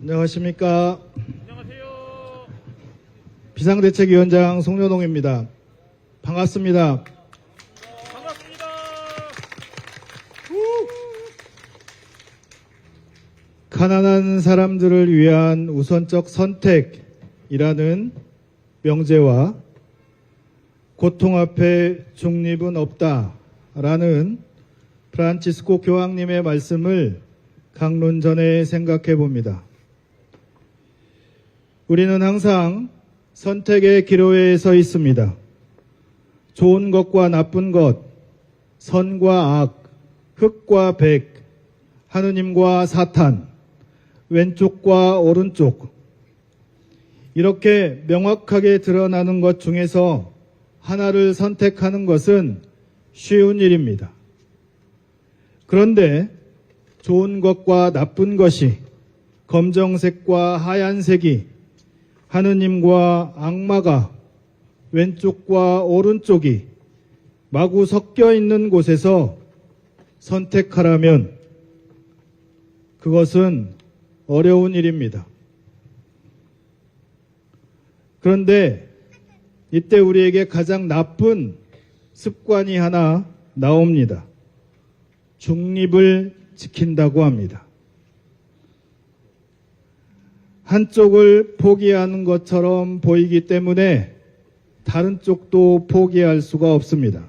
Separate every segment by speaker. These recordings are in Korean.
Speaker 1: 안녕하십니까.
Speaker 2: 안녕하세요.
Speaker 1: 비상대책위원장 송년홍입니다. 반갑습니다.
Speaker 2: 반갑습니다.
Speaker 1: 가난한 사람들을 위한 우선적 선택이라는 명제와 고통 앞에 중립은 없다라는 프란치스코 교황님의 말씀을 강론 전에 생각해 봅니다. 우리는 항상 선택의 기로에 서 있습니다. 좋은 것과 나쁜 것, 선과 악, 흑과 백, 하느님과 사탄, 왼쪽과 오른쪽, 이렇게 명확하게 드러나는 것 중에서 하나를 선택하는 것은 쉬운 일입니다. 그런데 좋은 것과 나쁜 것이, 검정색과 하얀색이, 하느님과 악마가, 왼쪽과 오른쪽이 마구 섞여 있는 곳에서 선택하라면 그것은 어려운 일입니다. 그런데 이때 우리에게 가장 나쁜 습관이 하나 나옵니다. 중립을 지킨다고 합니다. 한쪽을 포기하는 것처럼 보이기 때문에 다른 쪽도 포기할 수가 없습니다.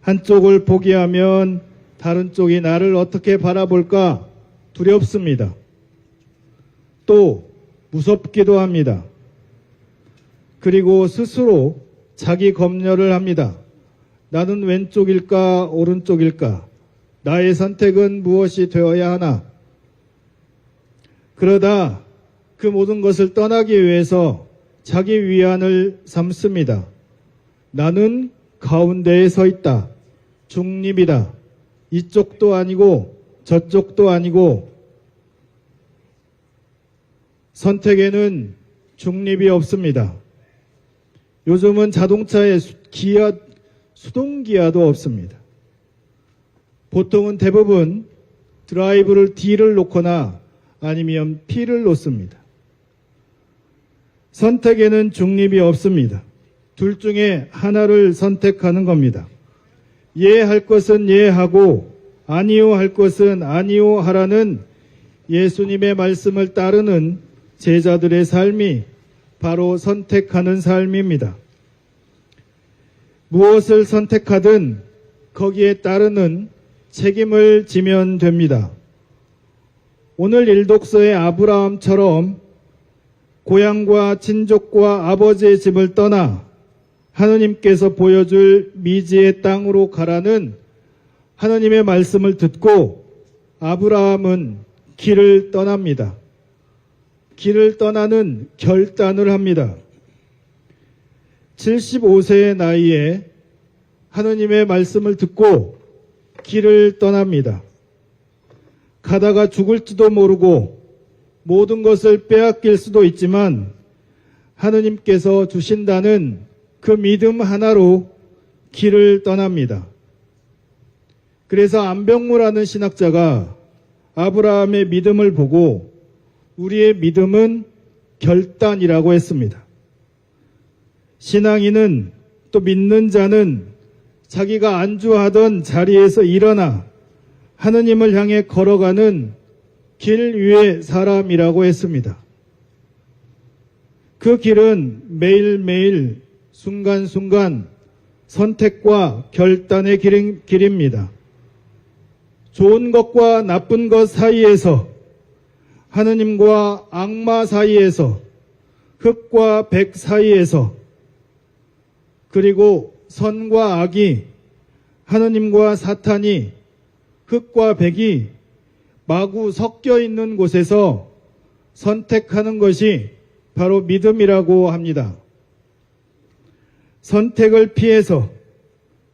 Speaker 1: 한쪽을 포기하면 다른 쪽이 나를 어떻게 바라볼까 두렵습니다. 또 무섭기도 합니다. 그리고 스스로 자기 검열을 합니다. 나는 왼쪽일까 오른쪽일까? 나의 선택은 무엇이 되어야 하나? 그러다 그 모든 것을 떠나기 위해서 자기 위안을 삼습니다. 나는 가운데에 서 있다. 중립이다. 이쪽도 아니고 저쪽도 아니고. 선택에는 중립이 없습니다. 요즘은 자동차에 수동기아도 없습니다. 보통은 대부분 드라이브를 D를 놓거나 아니면 P를 놓습니다. 선택에는 중립이 없습니다. 둘 중에 하나를 선택하는 겁니다. 예 할 것은 예 하고 아니요 할 것은 아니요 하라는 예수님의 말씀을 따르는 제자들의 삶이 바로 선택하는 삶입니다. 무엇을 선택하든 거기에 따르는 책임을 지면 됩니다. 오늘 일독서의 아브라함처럼 고향과 친족과 아버지의 집을 떠나 하느님께서 보여줄 미지의 땅으로 가라는 하느님의 말씀을 듣고 아브라함은 길을 떠납니다. 길을 떠나는 결단을 합니다. 75세의 나이에 하느님의 말씀을 듣고 길을 떠납니다. 가다가 죽을지도 모르고 모든 것을 빼앗길 수도 있지만 하느님께서 주신다는 그 믿음 하나로 길을 떠납니다. 그래서 안병무라는 신학자가 아브라함의 믿음을 보고 우리의 믿음은 결단이라고 했습니다. 신앙인은 또 믿는 자는 자기가 안주하던 자리에서 일어나 하느님을 향해 걸어가는 길 위의 사람이라고 했습니다. 그 길은 매일매일 순간순간 선택과 결단의 길입니다. 좋은 것과 나쁜 것 사이에서, 하느님과 악마 사이에서, 흑과 백 사이에서, 그리고 선과 악이, 하느님과 사탄이, 흑과 백이 마구 섞여 있는 곳에서 선택하는 것이 바로 믿음이라고 합니다. 선택을 피해서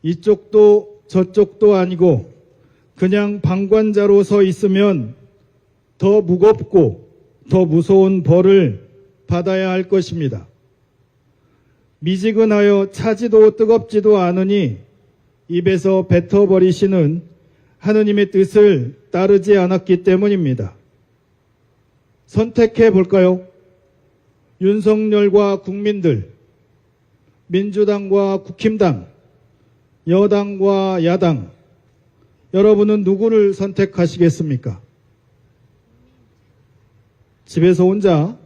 Speaker 1: 이쪽도 저쪽도 아니고 그냥 방관자로 서 있으면 더 무겁고 더 무서운 벌을 받아야 할 것입니다. 미지근하여 차지도 뜨겁지도 않으니 입에서 뱉어버리시는 하느님의 뜻을 따르지 않았기 때문입니다. 선택해 볼까요? 윤석열과 국민들, 민주당과 국힘당, 여당과 야당, 여러분은 누구를 선택하시겠습니까? 집에서 혼자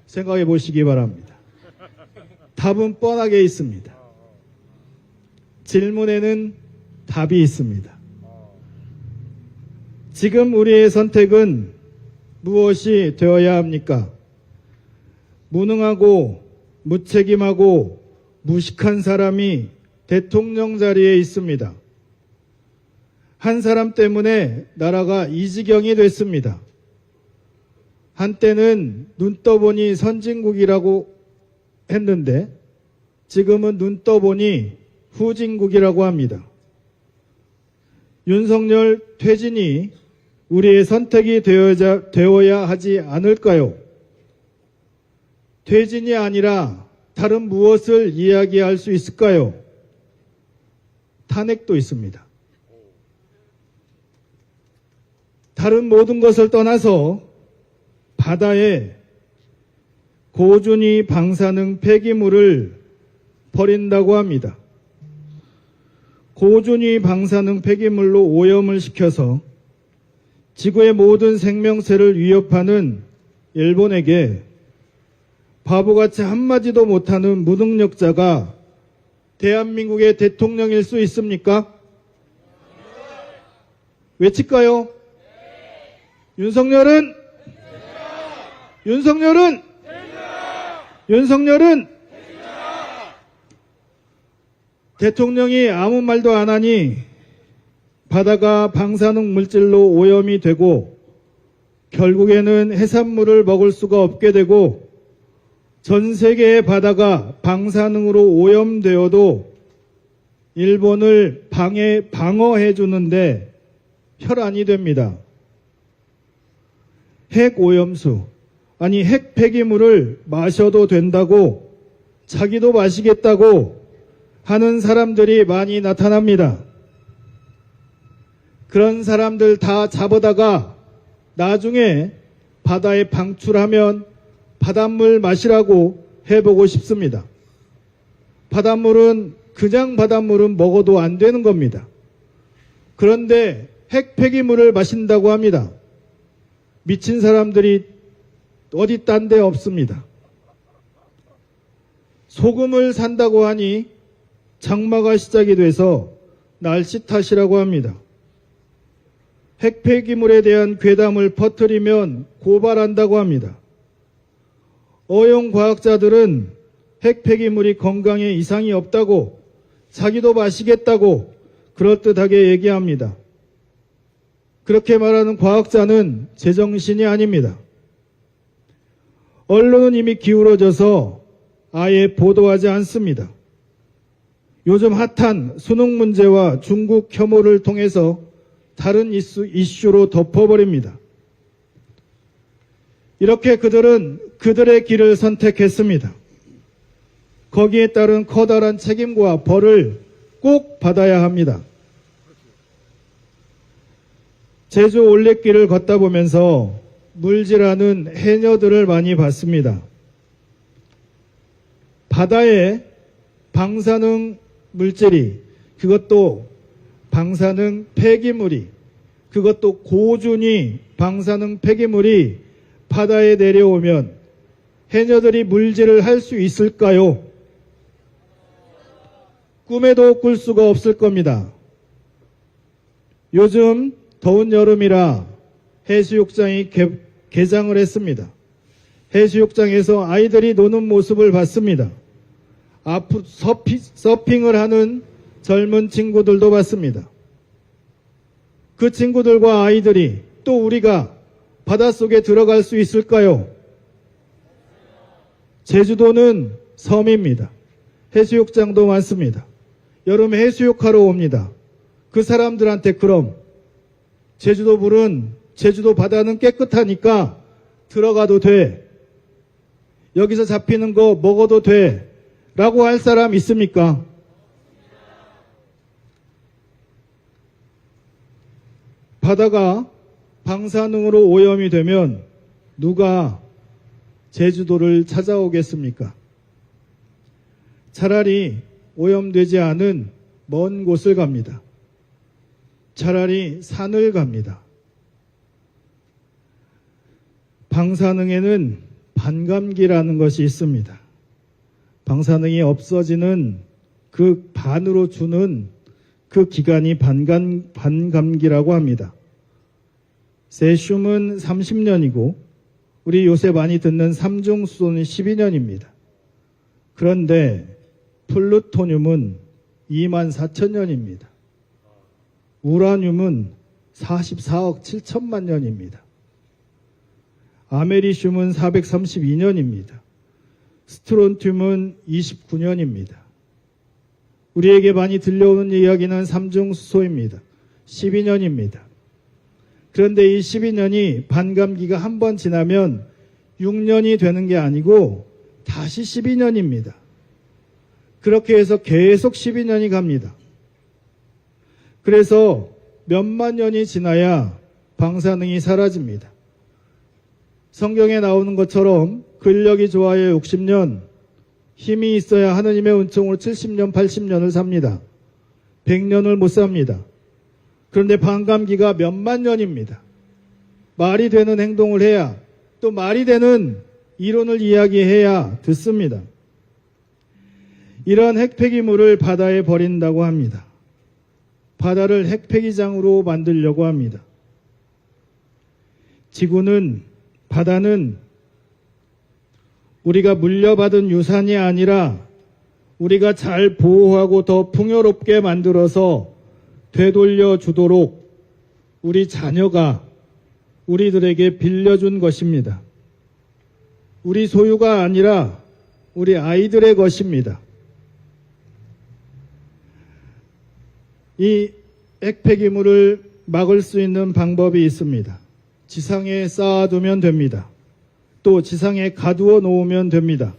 Speaker 1: 생각해 보시기 바랍니다. 답은 뻔하게 있습니다. 질문에는 답이 있습니다. 지금 우리의 선택은 무엇이 되어야 합니까? 무능하고 무책임하고 무식한 사람이 대통령 자리에 있습니다. 한 사람 때문에 나라가 이 지경이 됐습니다. 한때는 눈 떠보니 선진국이라고 했는데 지금은 눈 떠보니 후진국이라고 합니다. 윤석열 퇴진이 우리의 선택이 되어야 하지 않을까요? 퇴진이 아니라 다른 무엇을 이야기할 수 있을까요? 탄핵도 있습니다. 다른 모든 것을 떠나서 바다에 고준위 방사능 폐기물을 버린다고 합니다. 고준위 방사능 폐기물로 오염을 시켜서 지구의 모든 생명체를 위협하는 일본에게 바보같이 한마디도 못하는 무능력자가 대한민국의 대통령일 수 있습니까? 외칠까요? 윤석열은 대통령이 아무 말도 안 하니 바다가 방사능 물질로 오염이 되고 결국에는 해산물을 먹을 수가 없게 되고 전 세계의 바다가 방사능으로 오염되어도 일본을 방어해 주는데 혈안이 됩니다. 핵 오염수, 아니 핵 폐기물을 마셔도 된다고 자기도 마시겠다고 하는 사람들이 많이 나타납니다. 그런 사람들 다 잡아다가 나중에 바다에 방출하면 바닷물 마시라고 해보고 싶습니다. 바닷물은 그냥 바닷물은 먹어도 안 되는 겁니다. 그런데 핵 폐기물을 마신다고 합니다. 미친 사람들이 어디 딴 데 없습니다. 소금을 산다고 하니 장마가 시작이 돼서 날씨 탓이라고 합니다. 핵 폐기물에 대한 괴담을 퍼뜨리면 고발한다고 합니다. 어용 과학자들은 핵 폐기물이 건강에 이상이 없다고 자기도 마시겠다고 그럴듯하게 얘기합니다. 그렇게 말하는 과학자는 제정신이 아닙니다. 언론은 이미 기울어져서 아예 보도하지 않습니다. 요즘 핫한 수능 문제와 중국 혐오를 통해서 다른 이슈로 덮어버립니다. 이렇게 그들은 그들의 길을 선택했습니다. 거기에 따른 커다란 책임과 벌을 꼭 받아야 합니다. 제주 올레길을 걷다 보면서 물질하는 해녀들을 많이 봤습니다. 바다에 방사능 물질이, 그것도 방사능 폐기물이, 그것도 고준위 방사능 폐기물이 바다에 내려오면 해녀들이 물질을 할 수 있을까요? 꿈에도 꿀 수가 없을 겁니다. 요즘 더운 여름이라 해수욕장이 개장을 했습니다. 해수욕장에서 아이들이 노는 모습을 봤습니다. 앞으로 서핑을 하는 젊은 친구들도 봤습니다. 그 친구들과 아이들이 또 우리가 바닷속에 들어갈 수 있을까요? 제주도는 섬입니다. 해수욕장도 많습니다. 여름에 해수욕하러 옵니다. 그 사람들한테 그럼 제주도 물은, 제주도 바다는 깨끗하니까 들어가도 돼. 여기서 잡히는 거 먹어도 돼. 라고 할 사람 있습니까? 바다가 방사능으로 오염이 되면 누가 제주도를 찾아오겠습니까? 차라리 오염되지 않은 먼 곳을 갑니다. 차라리 산을 갑니다. 방사능에는 반감기라는 것이 있습니다. 방사능이 없어지는 그 반으로 주는 그 기간이 반감기라고 합니다. 세슘은 30년이고 우리 요새 많이 듣는 삼중수소는 12년입니다. 그런데 플루토늄은 24,000년입니다. 우라늄은 44억 7천만 년입니다. 아메리슘은 432년입니다. 스트론튬은 29년입니다. 우리에게 많이 들려오는 이야기는 삼중수소입니다. 12년입니다. 그런데 이 12년이 반감기가 한 번 지나면 6년이 되는 게 아니고 다시 12년입니다. 그렇게 해서 계속 12년이 갑니다. 그래서 몇만 년이 지나야 방사능이 사라집니다. 성경에 나오는 것처럼 근력이 좋아야 60년, 힘이 있어야 하느님의 은총으로 70년, 80년을 삽니다. 100년을 못 삽니다. 그런데 반감기가 몇만 년입니다. 말이 되는 행동을 해야, 또 말이 되는 이론을 이야기해야 듣습니다. 이런 핵폐기물을 바다에 버린다고 합니다. 바다를 핵폐기장으로 만들려고 합니다. 바다는 우리가 물려받은 유산이 아니라 우리가 잘 보호하고 더 풍요롭게 만들어서 되돌려 주도록 우리 자녀가 우리들에게 빌려준 것입니다. 우리 소유가 아니라 우리 아이들의 것입니다. 이 핵폐기물을 막을 수 있는 방법이 있습니다. 지상에 쌓아두면 됩니다. 또 지상에 가두어 놓으면 됩니다.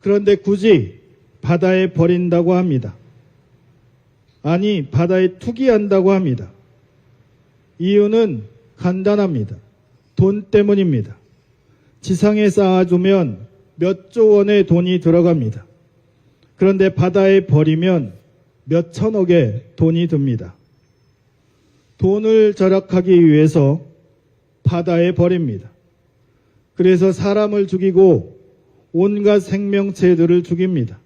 Speaker 1: 그런데 굳이 바다에 버린다고 합니다. 아니, 바다에 투기한다고 합니다. 이유는 간단합니다. 돈 때문입니다. 지상에 쌓아두면 몇 조 원의 돈이 들어갑니다. 그런데 바다에 버리면 몇 천억의 돈이 듭니다. 돈을 절약하기 위해서 바다에 버립니다. 그래서 사람을 죽이고 온갖 생명체들을 죽입니다.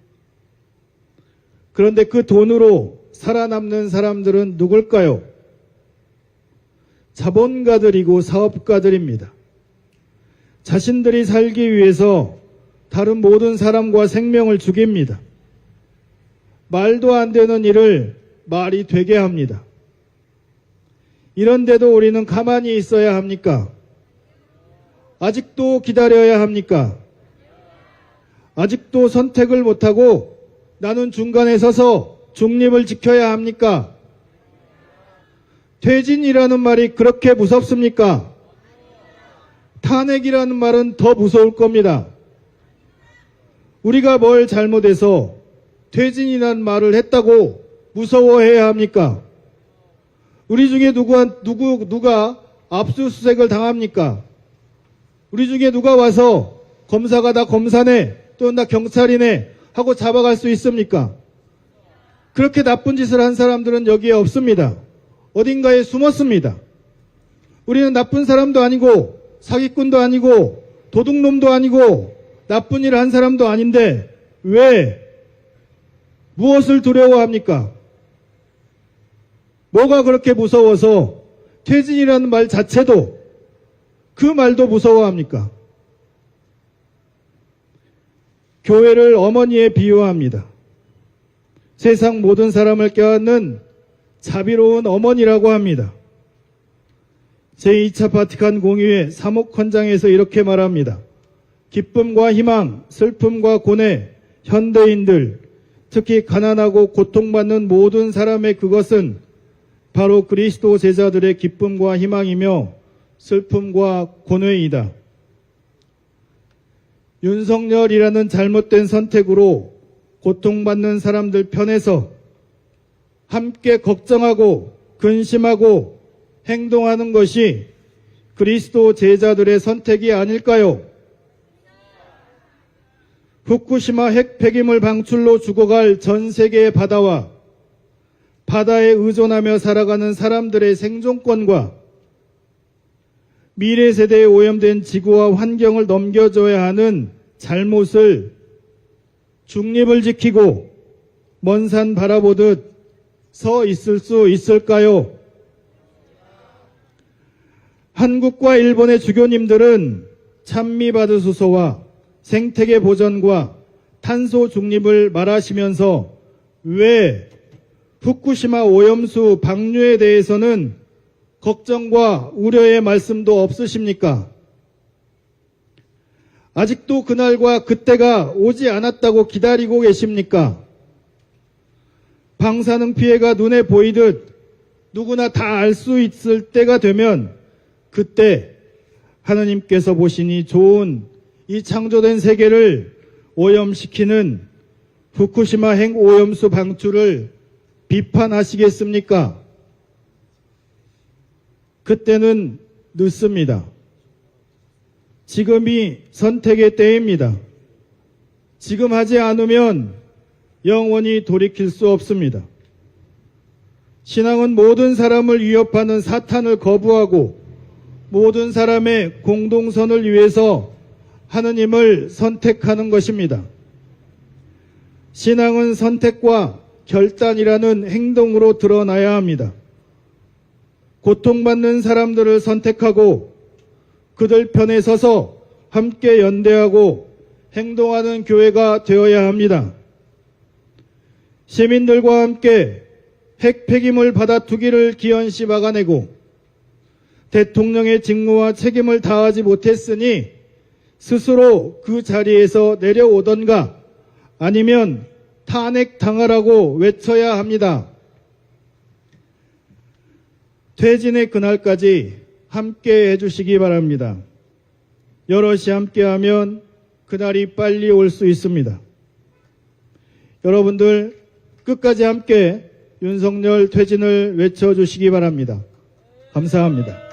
Speaker 1: 그런데 그 돈으로 살아남는 사람들은 누굴까요? 자본가들이고 사업가들입니다. 자신들이 살기 위해서 다른 모든 사람과 생명을 죽입니다. 말도 안 되는 일을 말이 되게 합니다. 이런데도 우리는 가만히 있어야 합니까? 아직도 기다려야 합니까? 아직도 선택을 못하고 나는 중간에 서서 중립을 지켜야 합니까? 퇴진이라는 말이 그렇게 무섭습니까? 탄핵이라는 말은 더 무서울 겁니다. 우리가 뭘 잘못해서 퇴진이라는 말을 했다고 무서워해야 합니까? 우리 중에 누가 압수수색을 당합니까? 우리 중에 누가 와서 검사가 나 검사네, 또 나 경찰이네 하고 잡아갈 수 있습니까? 그렇게 나쁜 짓을 한 사람들은 여기에 없습니다. 어딘가에 숨었습니다. 우리는 나쁜 사람도 아니고 사기꾼도 아니고 도둑놈도 아니고 나쁜 일을 한 사람도 아닌데 왜 무엇을 두려워합니까? 뭐가 그렇게 무서워서 퇴진이라는 말 자체도 그 말도 무서워합니까? 교회를 어머니에 비유합니다. 세상 모든 사람을 껴안는 자비로운 어머니라고 합니다. 제2차 바티칸 공의회 사목헌장에서 이렇게 말합니다. 기쁨과 희망, 슬픔과 고뇌, 현대인들, 특히 가난하고 고통받는 모든 사람의 그것은 바로 그리스도 제자들의 기쁨과 희망이며 슬픔과 고뇌이다. 윤석열이라는 잘못된 선택으로 고통받는 사람들 편에서 함께 걱정하고 근심하고 행동하는 것이 그리스도 제자들의 선택이 아닐까요? 후쿠시마 핵 폐기물 방출로 죽어갈 전 세계의 바다와 바다에 의존하며 살아가는 사람들의 생존권과 미래 세대에 오염된 지구와 환경을 넘겨줘야 하는 잘못을 중립을 지키고 먼 산 바라보듯 서 있을 수 있을까요? 한국과 일본의 주교님들은 찬미받으소서와 생태계 보전과 탄소 중립을 말하시면서 왜 후쿠시마 오염수 방류에 대해서는 걱정과 우려의 말씀도 없으십니까? 아직도 그날과 그때가 오지 않았다고 기다리고 계십니까? 방사능 피해가 눈에 보이듯 누구나 다 알 수 있을 때가 되면 그때 하느님께서 보시니 좋은 이 창조된 세계를 오염시키는 후쿠시마 핵 오염수 방출을 비판하시겠습니까? 그때는 늦습니다. 지금이 선택의 때입니다. 지금 하지 않으면 영원히 돌이킬 수 없습니다. 신앙은 모든 사람을 위협하는 사탄을 거부하고 모든 사람의 공동선을 위해서 하느님을 선택하는 것입니다. 신앙은 선택과 결단이라는 행동으로 드러나야 합니다. 고통받는 사람들을 선택하고 그들 편에 서서 함께 연대하고 행동하는 교회가 되어야 합니다. 시민들과 함께 핵 폐기물 받아투기를 기현시 막아내고 대통령의 직무와 책임을 다하지 못했으니 스스로 그 자리에서 내려오던가 아니면 탄핵당하라고 외쳐야 합니다. 퇴진의 그날까지 함께 해주시기 바랍니다. 여럿이 함께하면 그날이 빨리 올 수 있습니다. 여러분들 끝까지 함께 윤석열 퇴진을 외쳐주시기 바랍니다. 감사합니다.